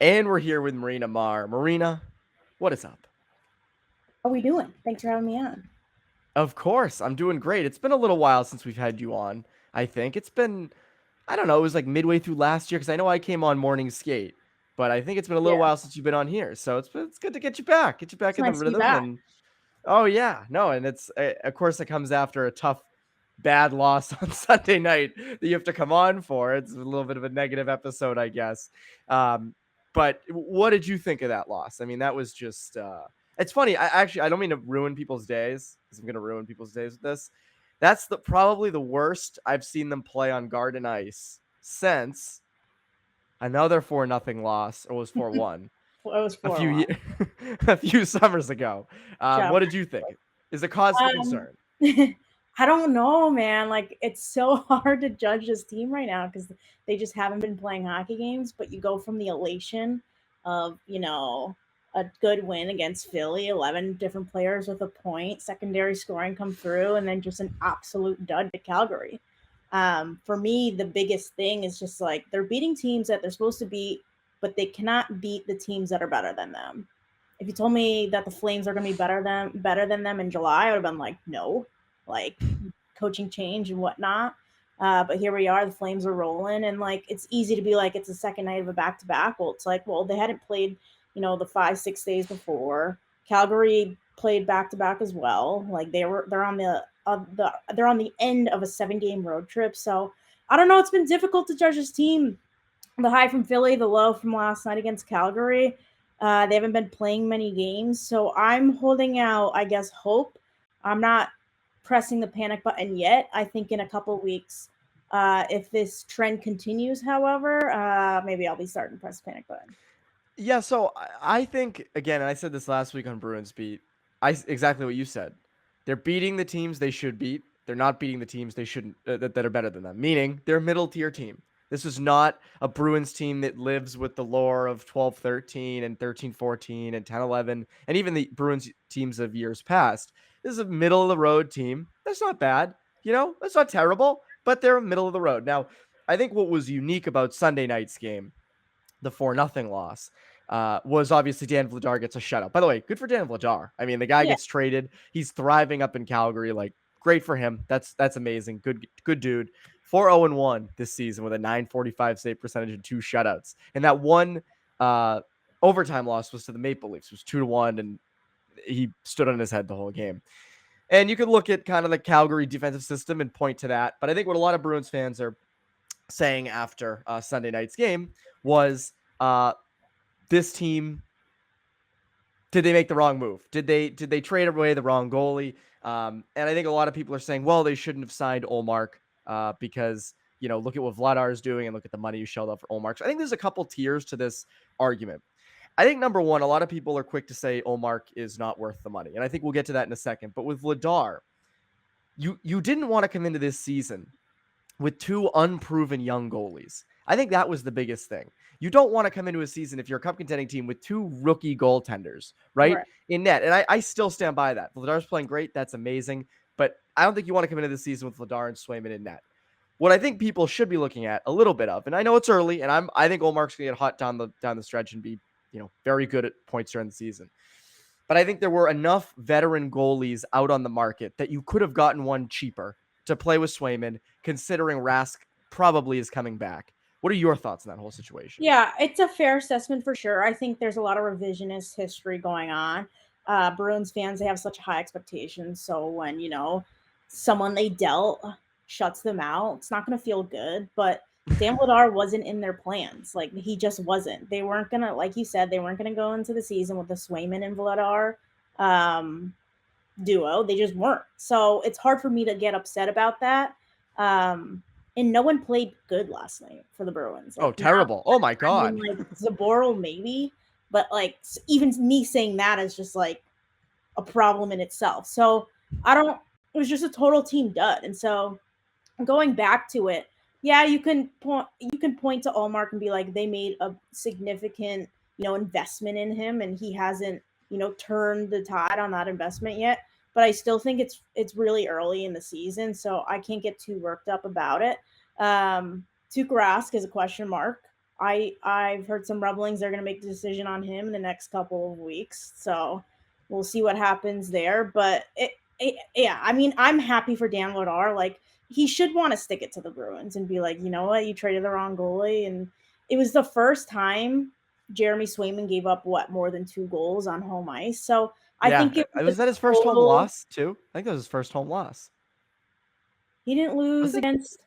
And we're here with Marina Maher. Marina, what is up? How are we doing? Thanks for having me on. Of course, I'm doing great. It's been a little while since we've had you on, I think. It's been, I don't know, it was like midway through last year because I know I came on Morning Skate, but I think it's been a little Yeah, while since you've been on here. So it's good to get you back it's in the nice to be rhythm. back. And oh, yeah, no, and of course, it comes after a tough, bad loss on Sunday night that you have to come on for. It's a little bit of a negative episode, I guess. Um, but what did you think of that loss? I mean, that was just it's funny. I don't mean to ruin people's days because I'm going to ruin people's days with this. That's probably the worst I've seen them play on Garden Ice since another 4-0 loss, or was 4-1 Well, it was a 4-1. a few summers ago. Job. What did you think? Is it cause for Um, concern? I don't know, man. Like, it's so hard to judge this team right now because they just haven't been playing hockey games. But you go from the elation of, a good win against Philly, 11 different players with a point, secondary scoring come through, and then just an absolute dud to Calgary. For me, the biggest thing is just like they're beating teams that they're supposed to beat, but they cannot beat the teams that are better than them. If you told me that the Flames are going to be better than them in July, I would have been like, no, like coaching change and whatnot. But here we are, the Flames are rolling, and like it's easy to be like it's the second night of a back to back. Well, it's like, well, they hadn't played, the 5-6 days before. Calgary played back to back as well. Like they're on they're on the end of a 7 game road trip. So I don't know. It's been difficult to judge this team. The high from Philly, the low from last night against Calgary. They haven't been playing many games, so I'm holding out, I guess, hope. I'm not pressing the panic button yet. I think in a couple weeks, if this trend continues, however, maybe I'll be starting to press the panic button. Yeah, so I think again, and I said this last week on Bruins Beat. Exactly what you said. They're beating the teams they should beat. They're not beating the teams they shouldn't that are better than them. Meaning they're a middle tier team. This is not a Bruins team that lives with the lore of 12-13 and 13-14 and 10-11 and even the Bruins teams of years past. This is a middle of the road team. That's not bad. That's not terrible, but they're middle of the road. Now, I think what was unique about Sunday night's game, the 4-0 loss, was obviously Dan Vladar gets a shutout. By the way, good for Dan Vladar. I mean, the guy Yeah, gets traded. He's thriving up in Calgary. Like, great for him. That's amazing. Good dude. 4-0-1 this season with a 945 save percentage and 2 shutouts. And that one overtime loss was to the Maple Leafs. It was 2-1, and he stood on his head the whole game. And you could look at kind of the Calgary defensive system and point to that. But I think what a lot of Bruins fans are saying after Sunday night's game was this team, did they make the wrong move? Did they trade away the wrong goalie? And I think a lot of people are saying, well, they shouldn't have signed Ullmark because look at what Vladar is doing and look at the money you shelled out for Ullmark. So I think there's a couple tiers to this argument. I think number one, a lot of people are quick to say Ullmark is not worth the money, and I think we'll get to that in a second. But with Vladar, you didn't want to come into this season with 2 unproven young goalies. I think that was the biggest thing. You don't want to come into a season if you're a cup contending team with 2 rookie goaltenders, right? right. In net. And I still stand by that. Vladar's playing great. That's amazing. But I don't think you want to come into the season with Vladar and Swayman in net. What I think people should be looking at a little bit of, and I know it's early, and I think Ullmark's gonna get hot down the stretch and be, very good at points during the season. But I think there were enough veteran goalies out on the market that you could have gotten one cheaper to play with Swayman, considering Rask probably is coming back. What are your thoughts on that whole situation? Yeah, it's a fair assessment for sure. I think there's a lot of revisionist history going on. Bruins fans, they have such high expectations. So when, someone they dealt shuts them out, it's not going to feel good. But Dan Vladar wasn't in their plans. Like, he just wasn't. They weren't going to, like you said, they weren't going to go into the season with the Swayman and Vladar duo. They just weren't. So it's hard for me to get upset about that. And no one played good last night for the Bruins. Oh, Like, not, terrible. Oh my I mean, God. like Zboril maybe, but like even me saying that is just like a problem in itself. So I don't. It was just a total team dud. And so going back to it, yeah, you can point to Allmark and be like they made a significant investment in him, and he hasn't turned the tide on that investment yet. But I still think it's really early in the season, so I can't get too worked up about it. Tuukka Rask is a question mark. I've heard some rumblings they're going to make the decision on him in the next couple of weeks. So we'll see what happens there. But yeah, I mean, I'm happy for Dan Vladar. Like, he should want to stick it to the Bruins and be like, you know what, you traded the wrong goalie. And it was the first time Jeremy Swayman gave up more than 2 goals on home ice. So I think it was that his first home loss too? I think that was his first home loss. He didn't lose against.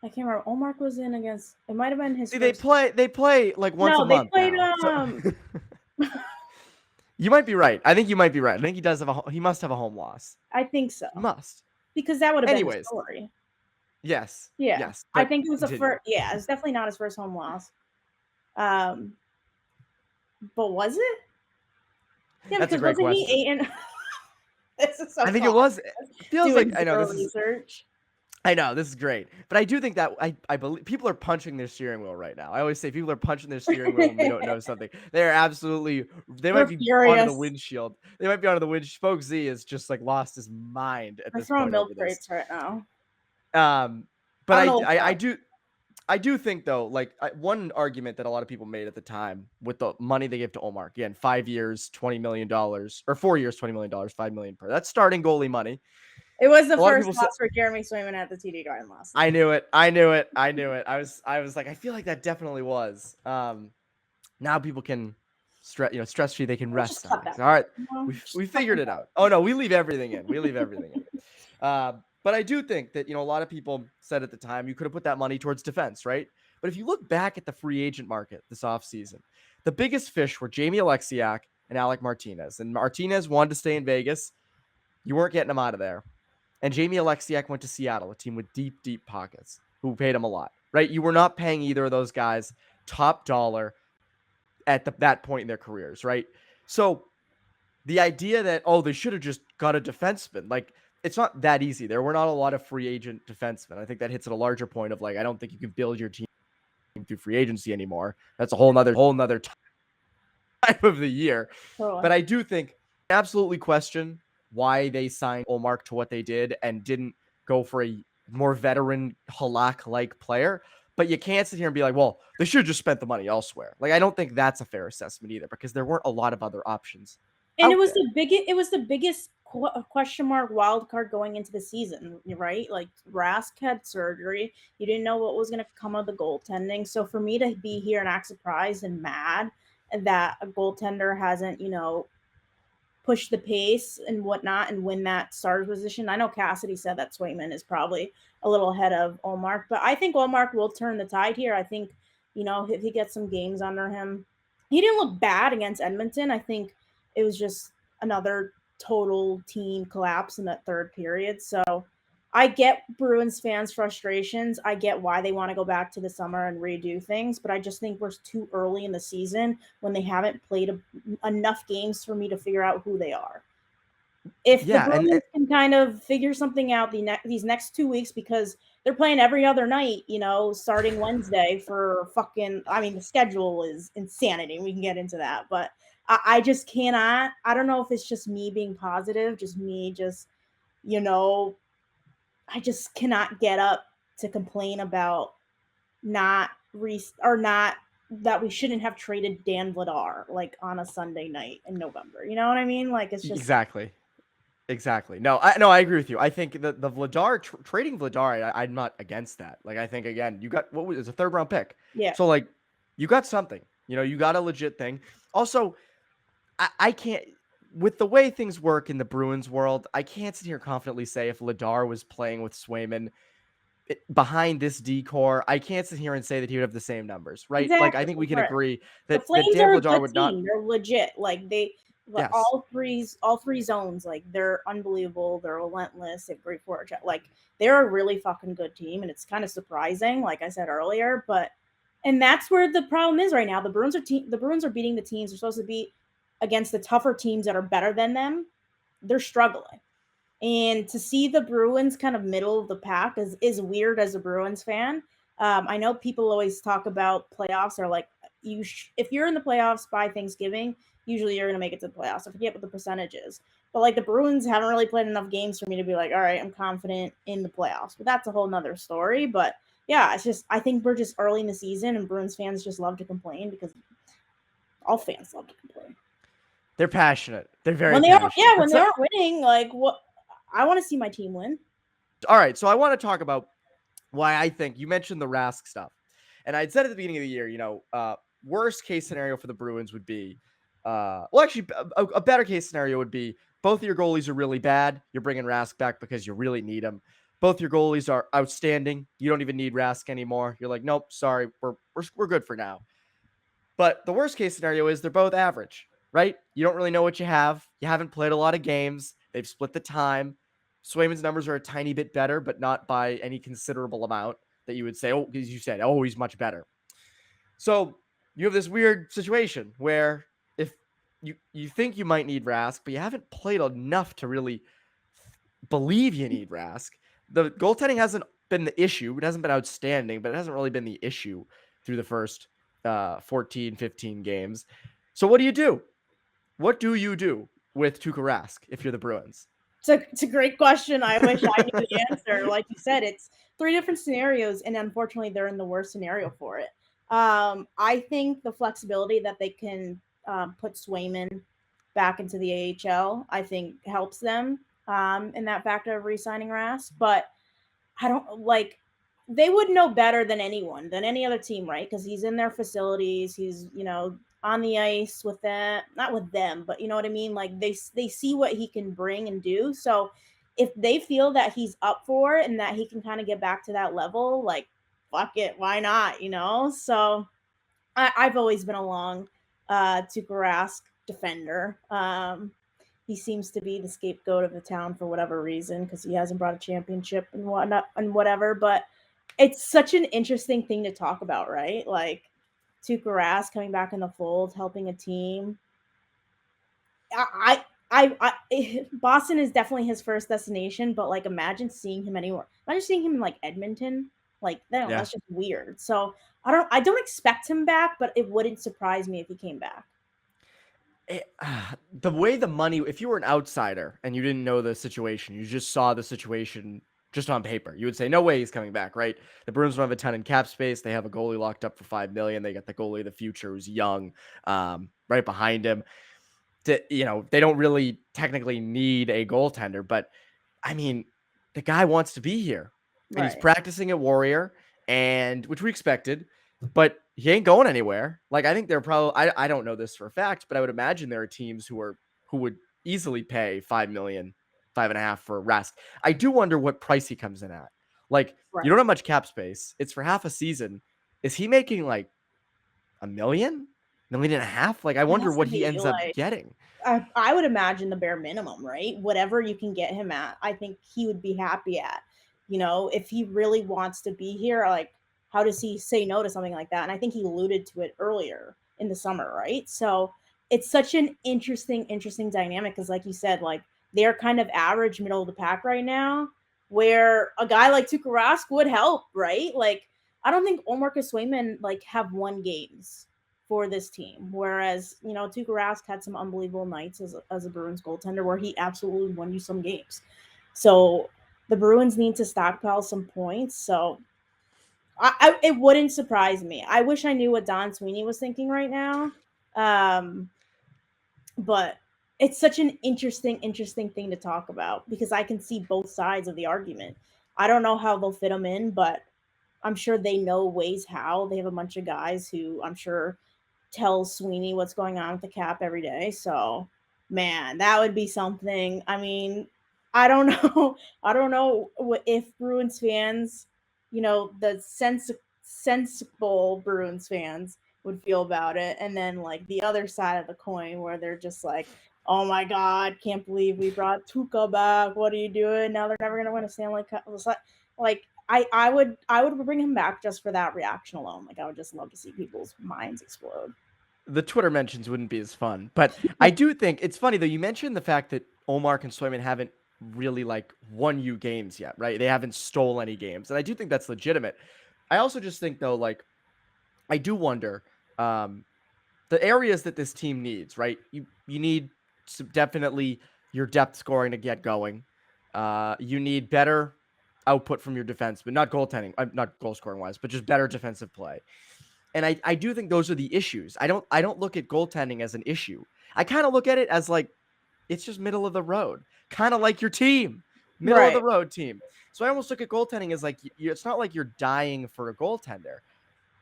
I can't remember. Ullmark was in against. It might have been his. See, they play like once a month. They played. Now, so. You might be right. I think you might be right. I think he must have a home loss. I think so. He must. Because that would have been the story. Yes. Yeah. Yes. I think it was the first. Yeah, it's definitely not his first home loss. But was it? Yeah, that's a great question. He 8 and this is so I think it was. It feels like I know this research. I know this is great, but I do think that I believe people are punching their steering wheel right now. I always say people are punching their steering wheel when they don't know something. They're absolutely. They might be furious. onto the windshield. They might be onto the windshield. Spoke Z is just like lost his mind at this point. I'm throwing milk crates right now. But I do think though, like one argument that a lot of people made at the time with the money they gave to Ullmark, again, 5 years, $20 million, or 4 years, $20 million, $5 million per. That's starting goalie money. It was the first loss for Jeremy Swayman at the TD Garden last night. I knew it. I was like, I feel like that definitely was. Now people can stress free. They can rest. All right, we figured it out. Oh no, we leave everything in. But I do think that, a lot of people said at the time you could have put that money towards defense, right? But if you look back at the free agent market this offseason, the biggest fish were Jamie Alexiak and Alec Martinez. And Martinez wanted to stay in Vegas. You weren't getting him out of there. And Jamie Alexiak went to Seattle, a team with deep, deep pockets, who paid him a lot, right? You were not paying either of those guys top dollar at that point in their careers, right? So the idea that, they should have just got a defenseman, like, it's not that easy. There were not a lot of free agent defensemen. I think that hits at a larger point of, like, I don't think you can build your team through free agency anymore. That's a whole nother time of the year. Totally. But I do think absolutely question why they signed Ullmark to what they did and didn't go for a more veteran Halak-like player. But you can't sit here and be like, well, they should have just spent the money elsewhere. Like, I don't think that's a fair assessment either, because there weren't a lot of other options. And it was the biggest question mark wild card going into the season, right? Like, Rask had surgery. You didn't know what was going to come of the goaltending. So for me to be here and act surprised and mad that a goaltender hasn't, push the pace and whatnot and win that starter position. I know Cassidy said that Swayman is probably a little ahead of Ullmark, but I think Ullmark will turn the tide here. I think, if he gets some games under him, he didn't look bad against Edmonton. I think it was just another total team collapse in that third period. So I get Bruins fans' frustrations. I get why they want to go back to the summer and redo things, but I just think we're too early in the season when they haven't played enough games for me to figure out who they are. If the Bruins can kind of figure something out these next 2 weeks, because they're playing every other night, starting Wednesday for the schedule is insanity. We can get into that, but I just cannot. I don't know if it's just me being positive, I just cannot get up to complain about not that we shouldn't have traded Dan Vladar like on a Sunday night in November. You know what I mean? Like, it's just exactly. No, I agree with you. I think the Vladar trading Vladar, I'm not against that. Like, I think again, you got a 3rd round pick. Yeah. So like, you got something. You got a legit thing. Also, I can't. With the way things work in the Bruins world, I can't sit here confidently say if Vladar was playing with Swayman behind this decor, I can't sit here and say that he would have the same numbers, right? Exactly, like, I think we can agree that, the Flames Dan are Vladar would not. They're legit. Like, Yes. all three zones, like, they're unbelievable. They're relentless. They have great forecheck. Like, they're a really fucking good team, and it's kind of surprising, like I said earlier. And that's where the problem is right now. The Bruins are beating the teams they're supposed to beat against the tougher teams that are better than them. They're struggling. And to see the Bruins kind of middle of the pack is weird as a Bruins fan. I know people always talk about playoffs are like, if you're in the playoffs by Thanksgiving, usually you're going to make it to the playoffs. I forget what the percentage is. But like, the Bruins haven't really played enough games for me to be like, all right, I'm confident in the playoffs. But that's a whole nother story. But yeah, it's just I think we're just early in the season, and Bruins fans just love to complain because all fans love to complain. They're passionate. They're very When they aren't, passionate. when they aren't winning, like what I want to see my team win. All right, so I want to talk about why I think you mentioned the Rask stuff, and I'd said at the beginning of the year, worst case scenario for the Bruins would be, actually, a better case scenario would be both of your goalies are really bad. You're bringing Rask back because you really need him. Both your goalies are outstanding. You don't even need Rask anymore. You're like, nope, sorry, we're good for now. But the worst case scenario is they're both average, right? You don't really know what you have. You haven't played a lot of games. They've split the time. Swayman's numbers are a tiny bit better, but not by any considerable amount that you would say, oh, because you said, oh, he's much better. So you have this weird situation where if you think you might need Rask, but you haven't played enough to really believe you need Rask. The goaltending hasn't been the issue. It hasn't been outstanding, but it hasn't really been the issue through the first 14, 15 games. So what do you do? What do you do with Tuukka Rask if you're the Bruins? It's a great question. I wish I knew the answer. Like you said, it's 3 different scenarios, and unfortunately, they're in the worst scenario for it. I think the flexibility that they can put Swayman back into the AHL, I think helps them in that factor of re-signing Rask. But I don't like they would know better than anyone, than any other team, right? Because he's in their facilities, he's on the ice with them, not with them, but you know what I mean. Like they see what he can bring and do. So if they feel that he's up for it and that he can kind of get back to that level, like fuck it, why not? So I've always been a long Tuukka Rask defender. He seems to be the scapegoat of the town for whatever reason because he hasn't brought a championship and whatnot and whatever. But it's such an interesting thing to talk about, right? Like Tuukka Rask coming back in the fold, helping a team. Boston is definitely his first destination, but like imagine seeing him anywhere. Imagine seeing him in like Edmonton. Like no, Yeah. that's just weird. So I don't expect him back, but it wouldn't surprise me if he came back. The way the money, if you were an outsider and you didn't know the situation, you just saw the situation just on paper, you would say, no way he's coming back, right? The Bruins don't have a ton in cap space. They have a goalie locked up for $5 million. They got the goalie of the future who's young, right behind him. They don't really technically need a goaltender, but I mean, the guy wants to be here and he's Right. practicing at Warrior, and which we expected, but he ain't going anywhere. Like I think they're probably I don't know this for a fact, but I would imagine there are teams who would easily pay 5 million, 5.5 for Rask. I do wonder what price he comes in at. Like you Right. don't have much cap space. It's for half a season. Is he making like $1 million, $1.5 million? Like I It wonder has to what he be ends up like getting. I would imagine the bare minimum, right? Whatever you can get him at, I think he would be happy at. If he really wants to be here, like how does he say no to something like that? And I think he alluded to it earlier in the summer, right? So it's such an interesting dynamic because, like you said, like they're kind of average, middle of the pack right now, where a guy like Tuukka Rask would help, right? Like I don't think Ullmark or Swayman like have won games for this team. Whereas, Tuukka Rask had some unbelievable nights as a Bruins goaltender where he absolutely won you some games. So the Bruins need to stockpile some points. So it wouldn't surprise me. I wish I knew what Don Sweeney was thinking right now. But it's such an interesting thing to talk about because I can see both sides of the argument. I don't know how they'll fit them in, but I'm sure they know ways how. They have a bunch of guys who I'm sure tells Sweeney what's going on with the cap every day. So, man, that would be something. I mean, I don't know. I don't know if Bruins fans, the sensible Bruins fans would feel about it. And then, like, the other side of the coin where they're just like, oh my God, can't believe we brought Tuukka back. What are you doing? Now they're never going to win a Stanley Cup. Like, I would bring him back just for that reaction alone. Like I would just love to see people's minds explode. The Twitter mentions wouldn't be as fun, but I do think it's funny though. You mentioned the fact that Ullmark and Swayman haven't really like won you games yet, right? They haven't stole any games, and I do think that's legitimate. I also just think though, like I do wonder the areas that this team needs, right? You need definitely your depth scoring to get going. You need better output from your defense, but not goaltending, not goal scoring wise, but just better defensive play. And I do think those are the issues. I don't look at goaltending as an issue. I kind of look at it as like, it's just middle of the road, kind of like your team, middle of the road team. So I almost look at goaltending as like, it's not like you're dying for a goaltender,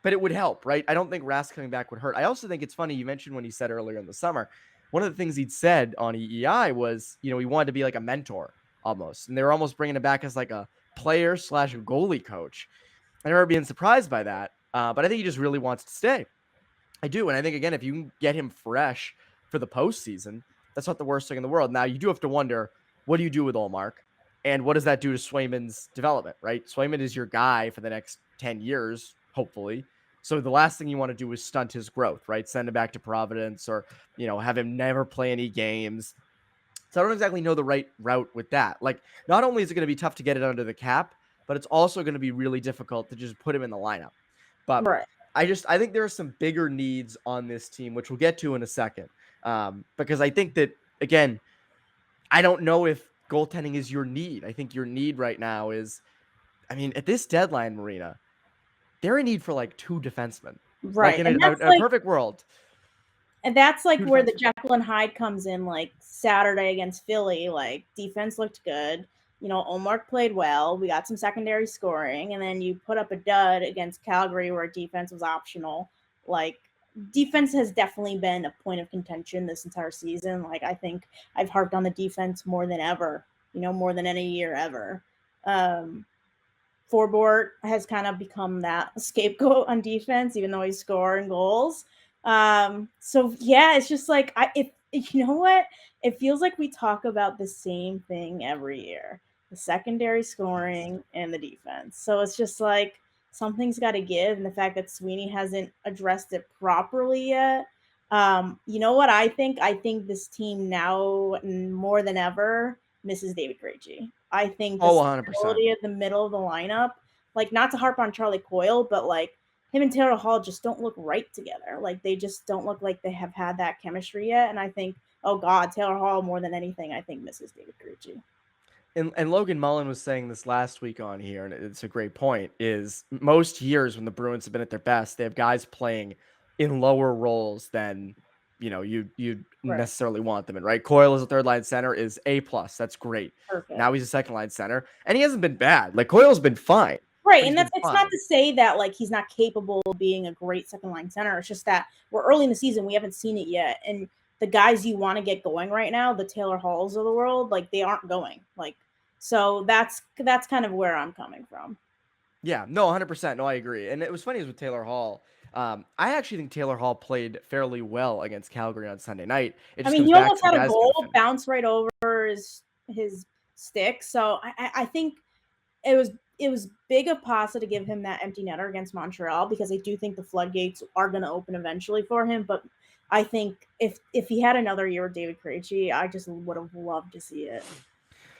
but it would help, right? I don't think Rask coming back would hurt. I also think it's funny. You mentioned when he said earlier in the summer, one of the things he'd said on EEI was, he wanted to be like a mentor almost. And they were almost bringing it back as like a player / goalie coach. I remember being surprised by that. But I think he just really wants to stay. I do. And I think, again, if you can get him fresh for the postseason, that's not the worst thing in the world. Now, you do have to wonder, what do you do with Ullmark? And what does that do to Swayman's development, right? Swayman is your guy for the next 10 years, hopefully. So the last thing you want to do is stunt his growth, right? Send him back to Providence or, have him never play any games. So I don't exactly know the right route with that. Like, not only is it going to be tough to get it under the cap, but it's also going to be really difficult to just put him in the lineup. But I think there are some bigger needs on this team, which we'll get to in a second. Because I think that, again, I don't know if goaltending is your need. I think your need right now is, at this deadline, Marina, they're in need for like 2 defensemen. Right. Like in a perfect world. And that's like where the Jekyll and Hyde comes in, like Saturday against Philly. Like, defense looked good. Ullmark played well. We got some secondary scoring. And then you put up a dud against Calgary where defense was optional. Like, defense has definitely been a point of contention this entire season. Like, I think I've harped on the defense more than ever, more than any year ever. Forbort has kind of become that scapegoat on defense, even though he's scoring goals. So yeah, it's just like, you know what? It feels like we talk about the same thing every year, the secondary scoring and the defense. So it's just like, something's got to give. And the fact that Sweeney hasn't addressed it properly yet. You know what I think? I think this team now more than ever misses David Krejci. I think the 100%. at the middle of the lineup, like, not to harp on Charlie Coyle, but like, him and Taylor Hall just don't look right together. Like, they just don't look like they have had that chemistry yet. And I think, oh God, Taylor Hall more than anything, I think misses David Krejci. And Logan Mullen was saying this last week on here, and it's a great point, is most years when the Bruins have been at their best, they have guys playing in lower roles than, you necessarily want them in, right? Coyle as a third line center is A+. That's great. Perfect. Now he's a second line center, and he hasn't been bad. Like, Coyle's been fine. Right, and it's not to say that, like, he's not capable of being a great second line center. It's just that we're early in the season, we haven't seen it yet, and the guys you want to get going right now, the Taylor Halls of the world, like, they aren't going. Like, so that's kind of where I'm coming from. Yeah, no, 100%. No, I agree. And it was funny with Taylor Hall. I actually think Taylor Hall played fairly well against Calgary on Sunday night. He almost had a goal bounce right over his stick. So I think it was big of Pasa to give him that empty netter against Montreal, because I do think the floodgates are going to open eventually for him. But I think if he had another year with David Krejci, I just would have loved to see it.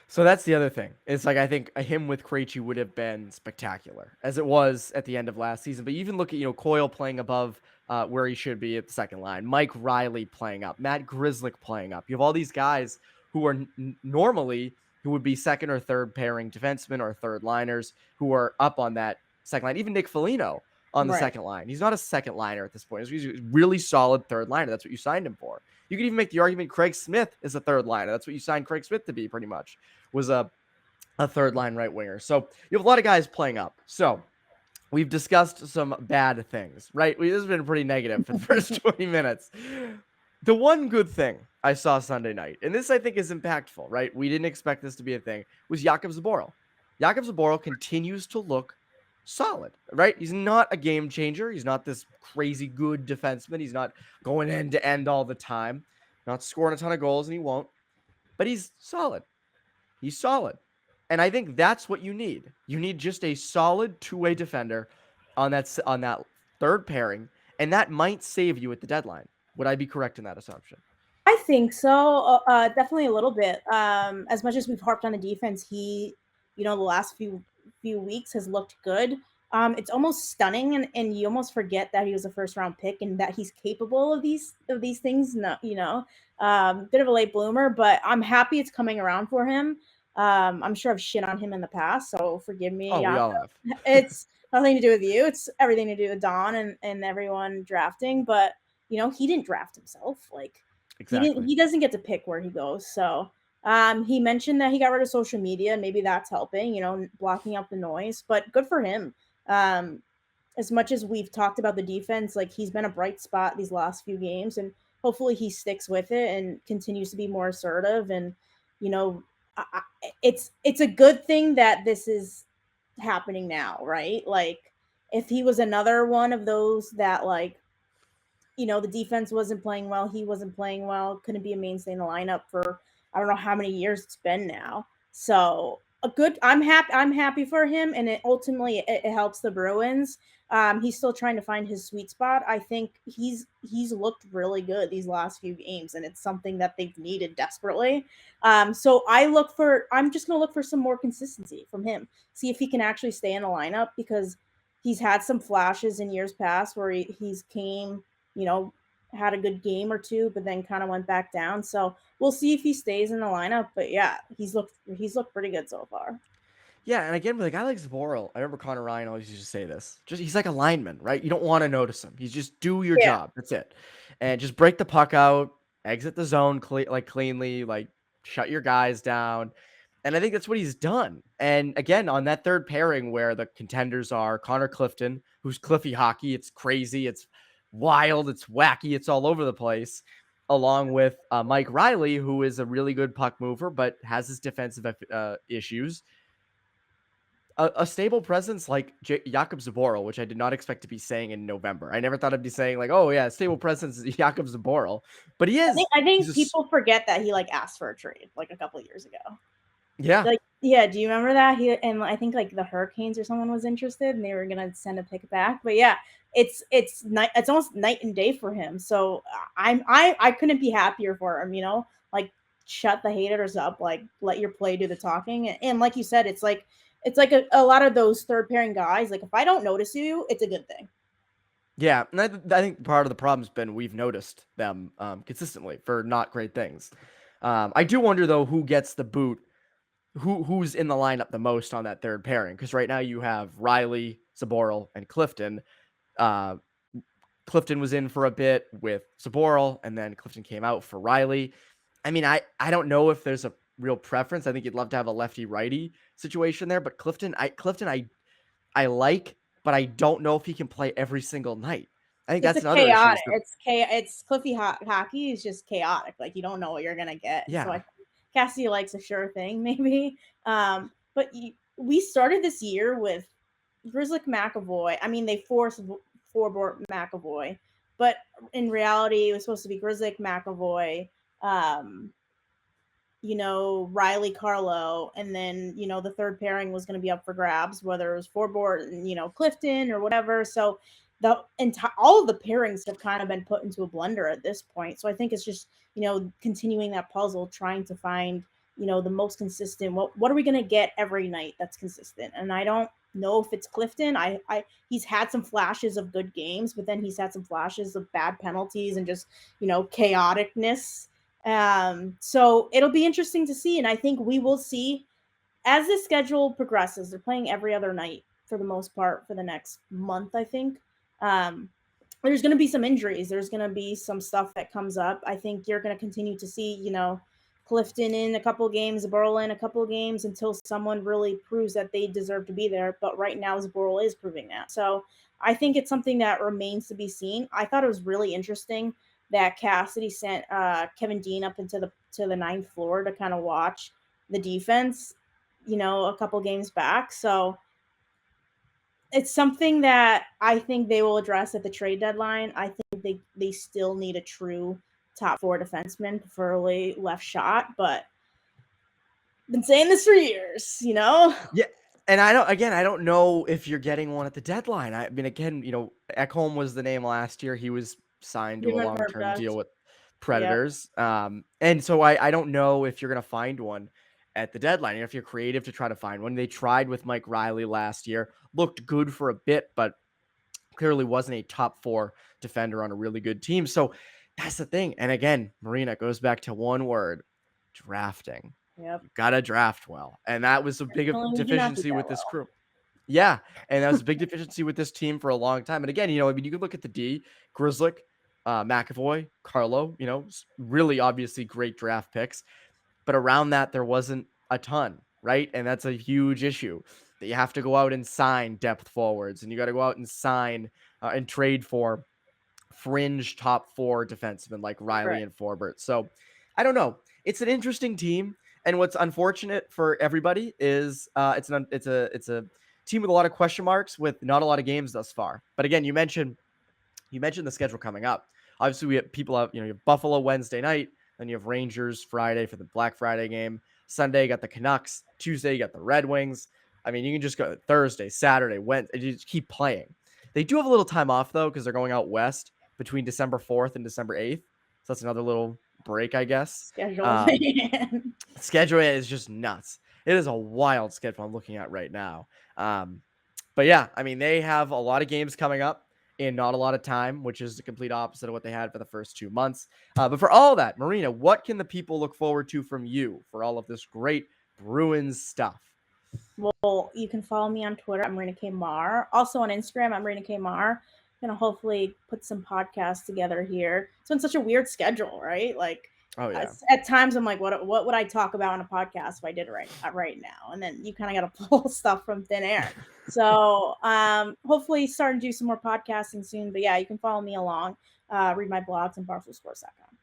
So that's the other thing. It's like, I think him with Krejci would have been spectacular, as it was at the end of last season. But you even look at, Coyle playing above where he should be at the second line, Mike Riley playing up, Matt Grzelcyk playing up. You have all these guys who are normally who would be second or third pairing defensemen or third liners who are up on that second line. Even Nick Foligno on the second line. He's not a second liner at this point. He's a really solid third liner. That's what you signed him for. You could even make the argument Craig Smith is a third liner. That's what you signed Craig Smith to be, pretty much, was a third line right winger. So you have a lot of guys playing up. So we've discussed some bad things, right? This has been pretty negative for the first 20 minutes. The one good thing I saw Sunday night, and this I think is impactful, right? We didn't expect this to be a thing, was Jakub Zboril. Jakub Zboril continues to look solid, right? He's not a game changer. He's not this crazy good defenseman. He's not going end to end all the time, not scoring a ton of goals, and he won't. But he's solid. He's solid. And I think that's what you need. You need just a solid two-way defender on that third pairing, and that might save you at the deadline. Would I be correct in that assumption? I think so. Definitely a little bit. As much as we've harped on the defense, he, the last few weeks has looked good. It's almost stunning, and you almost forget that he was a first-round pick and that he's capable of these things. No, bit of a late bloomer, but I'm happy it's coming around for him. I'm sure I've shit on him in the past, so forgive me. Oh, we Yeah, all have. it's nothing to do with you. It's everything to do with Don and everyone drafting. But he didn't draft himself. Like Exactly. he doesn't get to pick where he goes. So he mentioned that he got rid of social media. Maybe that's helping. Blocking out the noise. But good for him. Um, as much as we've talked about the defense, like he's been a bright spot these last few games, and hopefully he sticks with it and continues to be more assertive. And you know, it's a good thing that this is happening now, right? Like if he was another one of those that like the defense wasn't playing well, he wasn't playing well, couldn't be a mainstay in the lineup for I don't know how many years it's been now. So I'm happy for him, and it helps the Bruins. He's still trying to find his sweet spot. I think he's looked really good these last few games, and it's something that they've needed desperately. So I'm just gonna look for some more consistency from him. See if he can actually stay in the lineup, because he's had some flashes in years past where he's came, had a good game or two, but then kind of went back down. So we'll see if he stays in the lineup. But yeah, he's looked pretty good so far. Yeah, and again, with a guy like Zboril, I remember Connor Ryan always used to say this. Just he's like a lineman, right? You don't want to notice him. He's just do your Yeah, job. That's it, and just break the puck out, exit the zone cleanly, like shut your guys down. And I think that's what he's done. And again, on that third pairing where the contenders are Connor Clifton, who's Cliffy hockey, it's crazy, it's wild, it's wacky, it's all over the place, along with Mike Riley, who is a really good puck mover but has his defensive issues. A stable presence like Jakub Zboril, which I did not expect to be saying in November. I never thought I'd be saying like, "Oh yeah, stable presence is Jakub Zboril," but he I is. think I He's think just people forget that he like asked for a trade like a couple years ago. yeah, Like, yeah, do you remember that? And I think like the Hurricanes or someone was interested, and they were gonna send a pick back. But yeah, it's almost night and day for him. So I couldn't be happier for him. Like shut the haters up, like let your play do the talking. And like you said, it's like a lot of those third pairing guys. Like if I don't notice you, it's a good thing. yeah. And I think part of the problem's been we've noticed them consistently for not great things. I do wonder though who gets the boot, who's in the lineup the most on that third pairing, because right now you have Riley, Zboril, and Clifton. Uh, Clifton was in for a bit with Zboril, and then Clifton came out for Riley. I mean, I don't know if there's a real preference. I think you'd love to have a lefty righty situation there, but I like, but I don't know if he can play every single night. I think It's that's a another issue. Is chaotic. It's Cliffy hockey is just chaotic. Like you don't know what you're gonna get. So I yeah, think Cassie likes a sure thing, maybe. But we started this year with Grizzly McAvoy. I mean, they forced forward McAvoy, but in reality, it was supposed to be Grizzly McAvoy. Um, Riley Carlo, and then, the third pairing was going to be up for grabs, whether it was Forbort and, Clifton or whatever. So all of the pairings have kind of been put into a blender at this point. So I think it's just, continuing that puzzle, trying to find, the most consistent, what are we going to get every night that's consistent? And I don't know if it's Clifton. He's had some flashes of good games, but then he's had some flashes of bad penalties and just, chaoticness. So it'll be interesting to see, and I think we will see as the schedule progresses. They're playing every other night for the most part for the next month, I think. Um, there's going to be some injuries. There's going to be some stuff that comes up. I think you're going to continue to see, Clifton in a couple games, Zboril in a couple games until someone really proves that they deserve to be there. But right now, Zboril is proving that. So I think it's something that remains to be seen. I thought it was really interesting that Cassidy sent Kevin Dean up into the ninth floor to kind of watch the defense, a couple games back. So it's something that I think they will address at the trade deadline. I think they still need a true top four defenseman, preferably left shot, but been saying this for years. yeah. And I don't know if you're getting one at the deadline. I mean, again, Ekholm was the name last year. He was signed to a Human long-term deal product. with Yep. Predators. And so I don't know if you're going to find one at the deadline. If you're creative to try to find one. They tried with Mike Riley last year, looked good for a bit, but clearly wasn't a top four defender on a really good team. So that's the thing. And again, Marina, goes back to one word: drafting. Yep. You got to draft well. And that was a big Unfortunately, we do not do deficiency that with this well. crew. Yeah, and that was a big deficiency with this team for a long time. And again, I mean, you can look at the D, Grizzlick, McAvoy, Carlo, really obviously great draft picks. But around that, there wasn't a ton, right? And that's a huge issue that you have to go out and sign depth forwards, and you got to go out and sign and trade for fringe top 4 defensemen like Right. Riley and Forbert. So I don't know. It's an interesting team, and what's unfortunate for everybody is it's a team with a lot of question marks with not a lot of games thus far. But again, you mentioned the schedule coming up. Obviously, we have people out. You have Buffalo Wednesday night, then you have Rangers Friday for the Black Friday game. Sunday, you got the Canucks. Tuesday, you got the Red Wings. I mean, you can just go Thursday, Saturday, Wednesday. You just keep playing. They do have a little time off though because they're going out west between December 4th and December 8th. So that's another little break, I guess. Schedule. Schedule is just nuts. It is a wild schedule I'm looking at right now. But yeah, I mean, they have a lot of games coming up in not a lot of time, which is the complete opposite of what they had for the first 2 months. But for all that, Marina, what can the people look forward to from you for all of this great Bruins stuff? Well, you can follow me on Twitter. I'm Marina K. Maher. Also on Instagram, I'm Marina K. Maher. Gonna hopefully put some podcasts together here. It's been such a weird schedule, right? Like, Oh yeah, at times I'm like, what would I talk about on a podcast if I did it right now? And then you kind of got to pull stuff from thin air. So hopefully starting to do some more podcasting soon. But yeah, you can follow me along. Read my blogs and barstoolsports.com.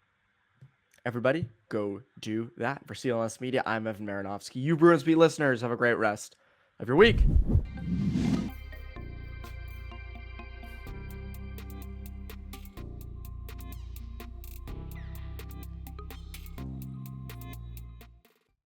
everybody, go do that. For CLNS Media, I'm Evan Marinofsky. You Bruins Beat listeners, have a great rest of your week.